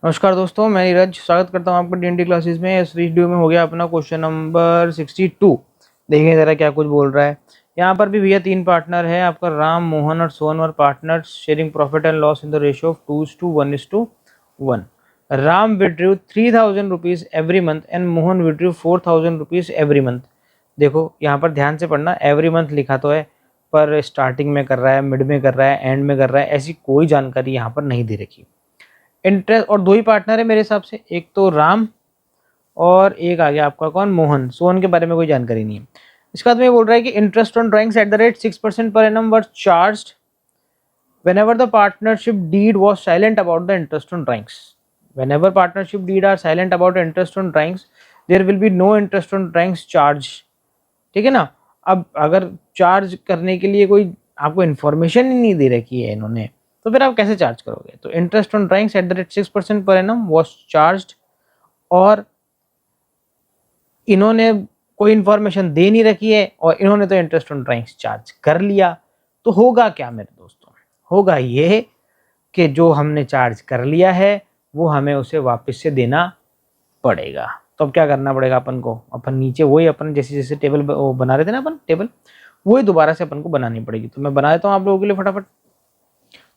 नमस्कार दोस्तों, मैं नीरज स्वागत करता हूं आपका डीएनडी क्लासेस में। इस वीडियो में हो गया अपना क्वेश्चन नंबर 62। देखिए ज़रा क्या कुछ बोल रहा है। यहाँ पर भी भैया तीन पार्टनर है आपका, राम, मोहन और सोहन और partners sharing profit and loss in the ratio of 2:1:1। Ram withdrew 3000 rupees every month and Mohan withdrew 4000 rupees every month. देखो यहाँ पर ध्यान से पढ़ना, एवरी मंथ लिखा तो है पर स्टार्टिंग में कर रहा है, मिड में कर रहा है, एंड में कर रहा है, ऐसी कोई जानकारी यहाँ पर नहीं दे रखी। इंटरेस्ट और दो ही पार्टनर है मेरे हिसाब से, एक तो राम और एक आ गया आपका कौन, मोहन। सोहन के बारे में कोई जानकारी नहीं है। इसके बाद में ये बोल रहा है कि interest on drawings at the rate 6% per annum were charged whenever the partnership deed was silent about the interest on drawings. Whenever partnership deed are silent about interest on drawings, there will be no interest on drawings charge. ठीक है ना। अब अगर charge करने के लिए कोई आपको इन्फॉर्मेशन ही नहीं दे रखी है इन्होंने, तो फिर आप कैसे चार्ज करोगे। तो interest on drawings at the rate 6% per annum was charged, और इन्होंने कोई इन्फॉर्मेशन दे नहीं रखी है और इन्होंने तो इंटरेस्ट ऑन ड्राइंग्स चार्ज कर लिया। तो होगा क्या मेरे दोस्तों, होगा ये कि जो हमने चार्ज कर लिया है वो हमें उसे वापस से देना पड़ेगा। तो अब क्या करना पड़ेगा अपन को, अपन नीचे वही अपन जैसे जैसे टेबल वो बना रहे थे ना अपन टेबल, वही दोबारा से अपन को बनानी पड़ेगी। तो मैं बना देता हूँ आप लोगों के लिए फटाफट।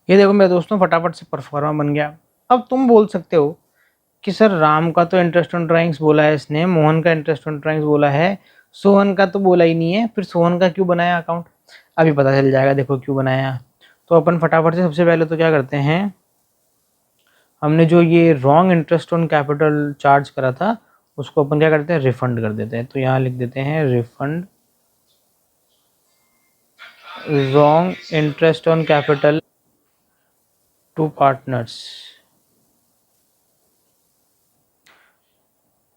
ये देखो मेरे दोस्तों, फटाफट से परफॉर्मा बन गया। अब तुम बोल सकते हो कि सर राम का तो इंटरेस्ट ऑन ड्राइंग्स बोला है इसने, मोहन का इंटरेस्ट ऑन ड्राइंग्स बोला है, सोहन का तो बोला ही नहीं है, फिर सोहन का क्यों बनाया अकाउंट। अभी पता चल जाएगा, देखो क्यों बनाया। तो अपन फटाफट से सबसे पहले तो क्या करते हैं, हमने जो ये wrong interest on capital charge करा था उसको अपन क्या करते हैं, रिफंड कर देते हैं। तो यहाँ लिख देते हैं refund wrong interest on capital to partners.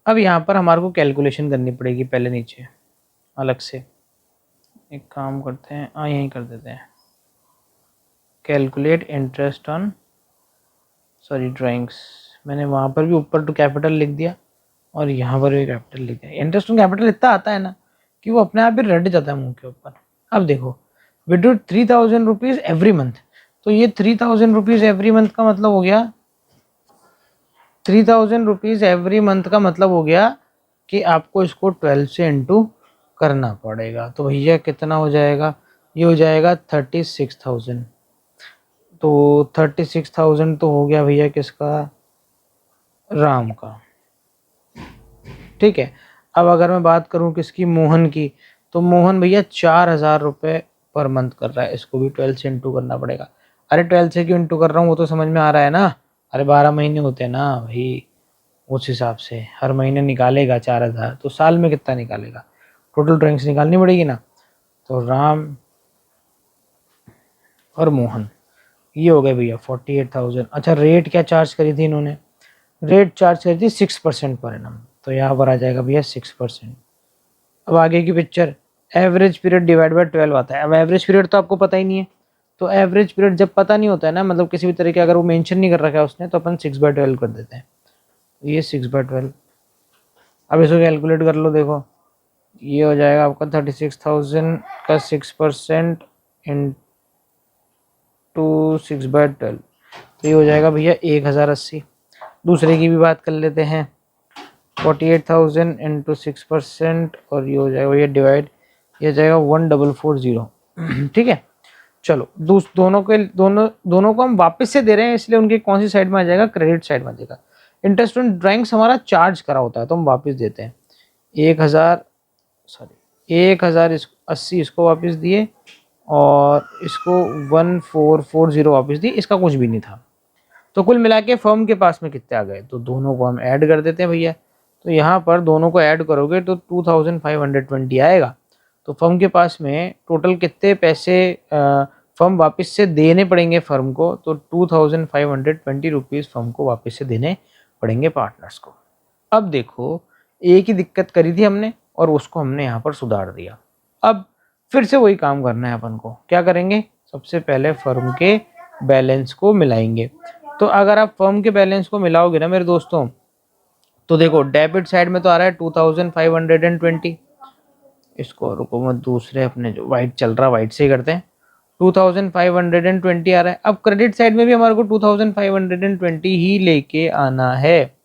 अब यहाँ पर हमारे को कैलकुलेशन करनी पड़ेगी पहले नीचे अलग से। एक काम करते हैं, यहीं कर देते हैं, calculate interest on sorry drawings. मैंने वहाँ पर भी ऊपर टू कैपिटल लिख दिया और यहाँ पर भी कैपिटल लिख दिया। इंटरेस्ट ऑन कैपिटल इतना आता है ना कि वो अपने आप ही रट जाता है मुंह के ऊपर। अब देखो, विड्रॉ 3000 रुपीज़ एवरी मंथ, तो ये 3000 रुपीज़ एवरी मंथ का मतलब हो गया, 3000 रुपीज़ एवरी मंथ का मतलब हो गया कि आपको इसको 12 से इंटू करना पड़ेगा। तो भैया कितना हो जाएगा, ये हो जाएगा 36,000। तो 36,000 तो हो गया भैया किसका, राम का। ठीक है। अब अगर मैं बात करूं किसकी, मोहन की, तो मोहन भैया 4,000 रुपये पर मंथ कर रहा है, इसको भी 12 से इंटू करना पड़ेगा। अरे 12 से क्यों इंटू कर रहा हूँ वो तो समझ में आ रहा है ना। अरे 12 महीने होते हैं ना भाई, उस हिसाब से हर महीने निकालेगा 4,000, तो साल में कितना निकालेगा, टोटल ड्राइंग्स निकालनी पड़ेगी ना। तो राम और मोहन ये हो गए भैया 48,000। अच्छा रेट क्या चार्ज करी थी इन्होंने, रेट चार्ज करी थी 6% पर एनम। तो यहाँ पर आ जाएगा भैया 6%। अब आगे की picture, average period divide by 12 आता है। अब एवरेज पीरियड तो आपको पता ही नहीं है, तो एवरेज पीरियड जब पता नहीं होता है ना, मतलब किसी भी तरीके अगर वो मेंशन नहीं कर रखा है उसने, तो अपन 6/12 कर देते हैं। ये 6/12। अब इसको कैलकुलेट कर लो, देखो ये हो जाएगा आपका 36,000 का 6% इंटू 6/12, तो ये हो जाएगा भैया 1,080। दूसरे की भी बात कर लेते हैं, 48,000 इंटू 6%, और ये हो जाएगा भैया डिवाइड, ये जाएगा 1440। ठीक है। चलो दोनों को हम वापस से दे रहे हैं, इसलिए उनके कौन सी साइड में आ जाएगा, क्रेडिट साइड में आ जाएगा। इंटरेस्ट ऑन ड्राइंग्स हमारा चार्ज करा होता है तो हम वापस देते हैं 1,080 इसको वापस दिए, और इसको 1440 वापस दी, इसका कुछ भी नहीं था। तो कुल मिला के फर्म के पास में कितने आ गए, तो दोनों को हम ऐड कर देते हैं भैया। तो यहाँ पर दोनों को ऐड करोगे तो 2,520 आएगा। तो फर्म के पास में टोटल कितने पैसे फर्म वापस से देने पड़ेंगे फर्म को, तो 2,520 रुपीज़ फर्म को वापस से देने पड़ेंगे पार्टनर्स को। अब देखो एक ही दिक्कत करी थी हमने और उसको हमने यहाँ पर सुधार दिया। अब फिर से वही काम करना है अपन को। क्या करेंगे, सबसे पहले फर्म के बैलेंस को मिलाएंगे। तो अगर आप फर्म के बैलेंस को मिलाओगे ना मेरे दोस्तों, तो देखो डेबिट साइड में तो आ रहा है 2,520। इसको रुको मैं दूसरे अपने जो वाइट चल रहा है वाइट से ही करते हैं। 2520 आ रहा है। अब क्रेडिट साइड में भी हमारे को 2520 ही लेके आना है।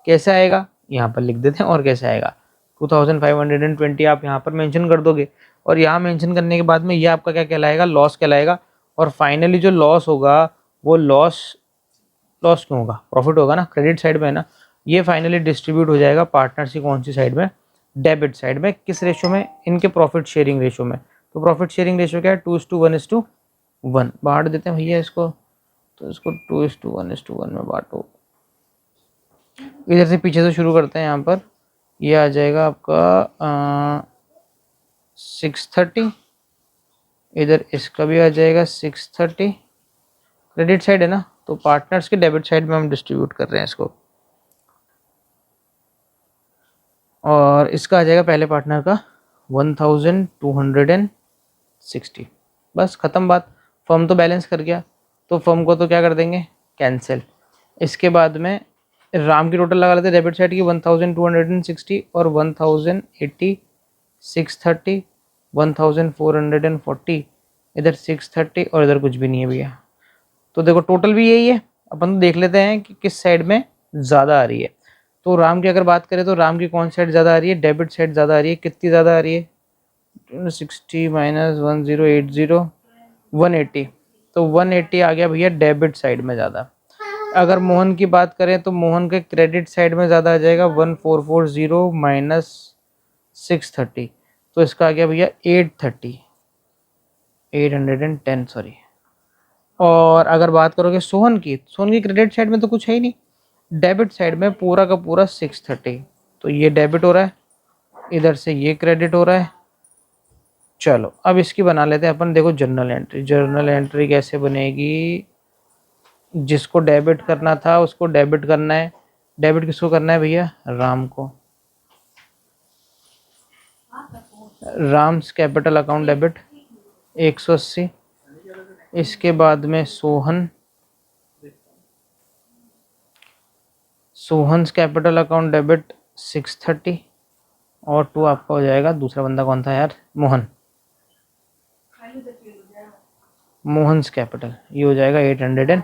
कैसे आएगा यहाँ पर लिख देते हैं, और कैसे आएगा 2520 आप यहाँ पर मेंशन कर दोगे, और यहाँ मेंशन करने के बाद में ये आपका क्या कहलाएगा, लॉस कहलाएगा। और फाइनली जो लॉस होगा वो लॉस क्यों होगा, प्रॉफिट होगा ना, क्रेडिट साइड में है ना। ये फाइनली डिस्ट्रीब्यूट हो जाएगा पार्टनर्स की कौन सी साइड में, डेबिट साइड में। किस रेशो में, इनके प्रॉफिट शेयरिंग रेशो में। तो प्रॉफिट शेयरिंग रेशो क्या है, 2:1:1 बांट देते हैं भैया इसको, तो इसको 2:1:1 में बांटो। इधर से पीछे से शुरू करते हैं। यहाँ पर ये आ जाएगा आपका 630, इधर इसका भी आ जाएगा 630। क्रेडिट साइड है ना, तो पार्टनर्स के डेबिट साइड में हम डिस्ट्रीब्यूट कर रहे हैं इसको, और इसका आ जाएगा पहले पार्टनर का 1260। बस ख़त्म बात। फर्म तो बैलेंस कर गया, तो फर्म को तो क्या कर देंगे, कैंसिल। इसके बाद में राम की टोटल लगा लेते हैं डेबिट साइड की 1260 और 1080, 630, 1440, इधर 630 और इधर कुछ भी नहीं है भैया। तो देखो टोटल भी यही है। अपन तो देख लेते हैं कि किस साइड में ज़्यादा आ रही है। तो राम की अगर बात करें तो राम की कौन साइड ज़्यादा आ रही है, डेबिट साइड ज़्यादा आ रही है। कितनी ज़्यादा आ रही है, 60 माइनस 1080, 180। तो 180 आ गया भैया डेबिट साइड में ज़्यादा। अगर मोहन की बात करें तो मोहन के क्रेडिट साइड में ज़्यादा आ जाएगा 1440 माइनस 630, तो इसका आ गया भैया 810 सॉरी। और अगर बात करोगे सोहन की क्रेडिट साइड में तो कुछ है ही नहीं, डेबिट साइड में पूरा का पूरा 630। तो ये डेबिट हो रहा है, इधर से ये क्रेडिट हो रहा है। चलो अब इसकी बना लेते हैं अपन। देखो जर्नल एंट्री कैसे बनेगी, जिसको डेबिट करना था उसको डेबिट करना है। डेबिट किसको करना है भैया, राम को। Ram's capital account debit 180। इसके बाद में सोहन्स कैपिटल अकाउंट डेबिट 630, और 2 आपका हो जाएगा, दूसरा बंदा कौन था यार, मोहन्स कैपिटल, ये हो जाएगा 810।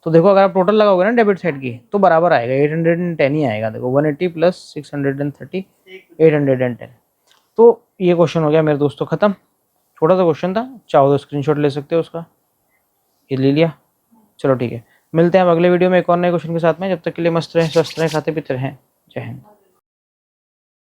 तो देखो अगर आप टोटल लगाओगे ना डेबिट साइड की तो बराबर आएगा, 810 ही आएगा। देखो 180 प्लस 630, 810। तो ये क्वेश्चन हो गया मेरे दोस्तों ख़त्म। छोटा सा क्वेश्चन था, चाहो तो स्क्रीनशॉट ले सकते हो उसका, ये ले लिया। चलो ठीक है, मिलते हैं अब अगले वीडियो में एक और नए क्वेश्चन के साथ में। जब तक के लिए मस्त रहें, स्वस्थ रहें, खाते पीते रहें। जय हिंद।